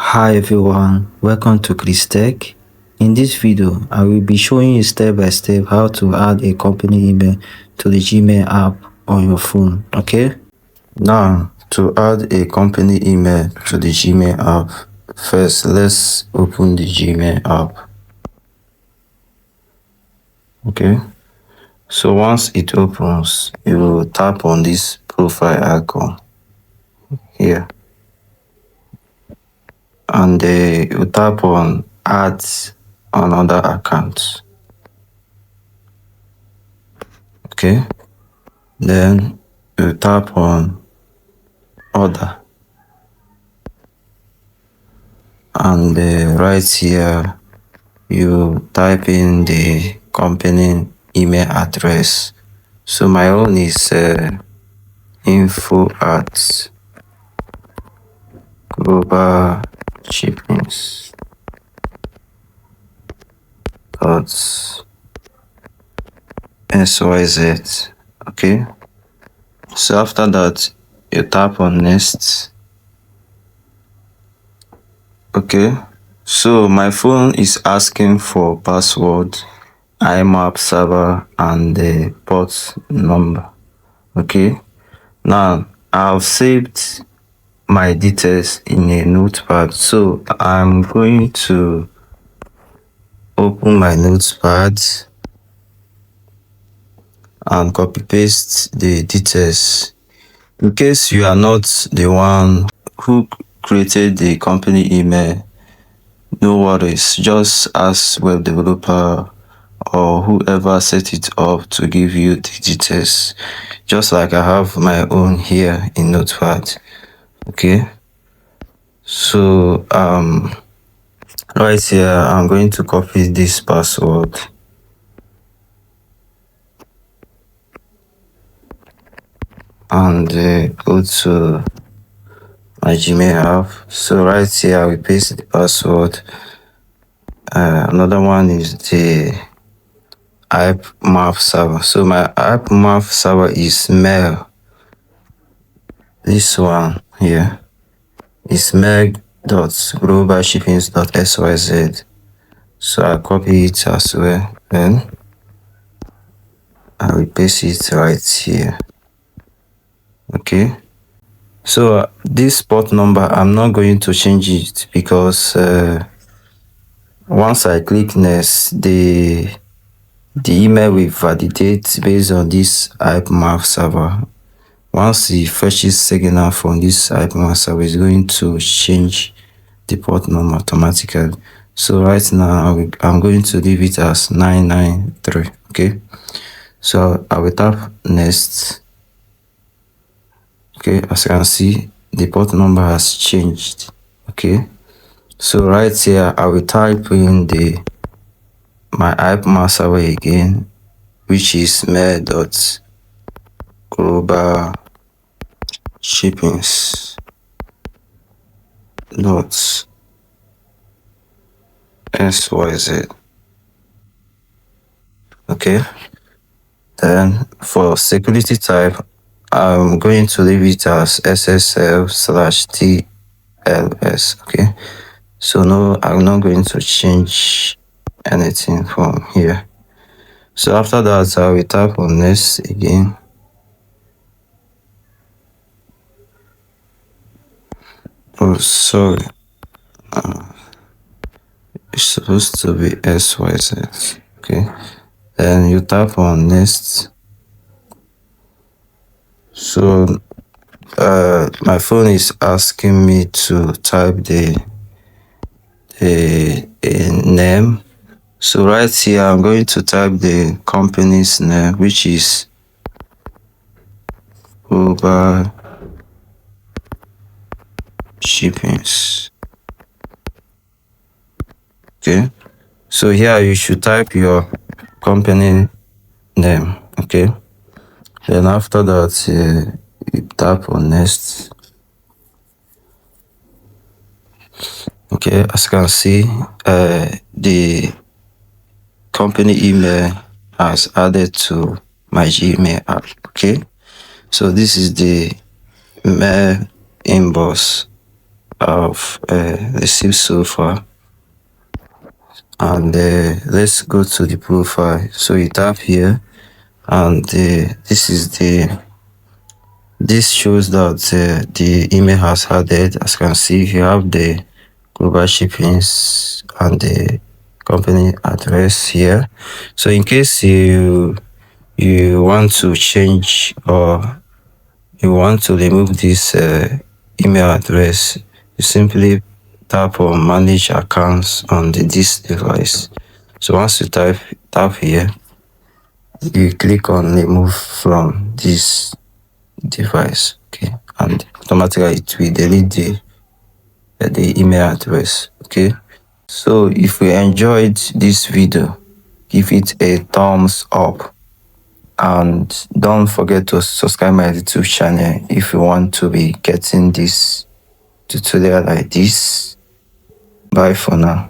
Hi everyone, welcome to Chris Tech. In this video, I will be showing you step by step how to add a company email to the Gmail app on your phone, okay? Now, to add a company email to the Gmail app, first let's open the Gmail app, okay? So once it opens, you will tap on this profile icon here and you tap on add another account, okay? Then you tap on order and right here you type in the company email address. So my own is info at global shippings dot SYZ. Okay, so after that you tap on next. Okay, so my phone is asking for password, IMAP server and the port number. Okay, now I've saved my details in a notepad, so I'm going to open my notepad and copy paste the details. In case you are not the one who created the company email, no worries, just ask web developer or whoever set it up to give you the details, just like I have my own here in notepad. Okay, so right here I'm going to copy this password and go to my Gmail app. So right here I will paste the password. Another one is the IMAP server. So my IMAP server is mail. This one here is mail.globalshippings.syz. So I copy it as well. Then I will paste it right here. Okay. So this port number, I'm not going to change it because once I click next, the email will validate based on this IMAP server. Once it fetches signal from this IMAP server, it's going to change the port number automatically. So right now, I'm going to leave it as 993. Okay. So I will tap next. Okay, as you can see, the port number has changed. Okay, so right here I will type in my IMAP server again, which is mail.global shippings dot SYZ. Okay, then for security type, I'm going to leave it as SSL/TLS. Okay, so no, I'm not going to change anything from here. So after that, I will tap on next again. Oh, sorry. It's supposed to be SYZ. Okay. Then you tap on next. So my phone is asking me to type the name. So right here, I'm going to type the company's name, which is Global Shippings. Okay. So here you should type your company name. Okay. Then after that, you tap on next. Okay, as you can see, the company email has added to my Gmail app. Okay, so this is the mail inbox. I've received so far. And let's go to the profile. So you tap here, and this shows that the email has added. As you can see, you have the global shippings and the company address here. So in case you want to change, or you want to remove this email address, you simply tap on manage accounts on this device. So once you tap here, you click on remove from this device, okay, and automatically it will delete the email address. Okay, so if you enjoyed this video, give it a thumbs up, and don't forget to subscribe my YouTube channel if you want to be getting this tutorial like this. Bye for now.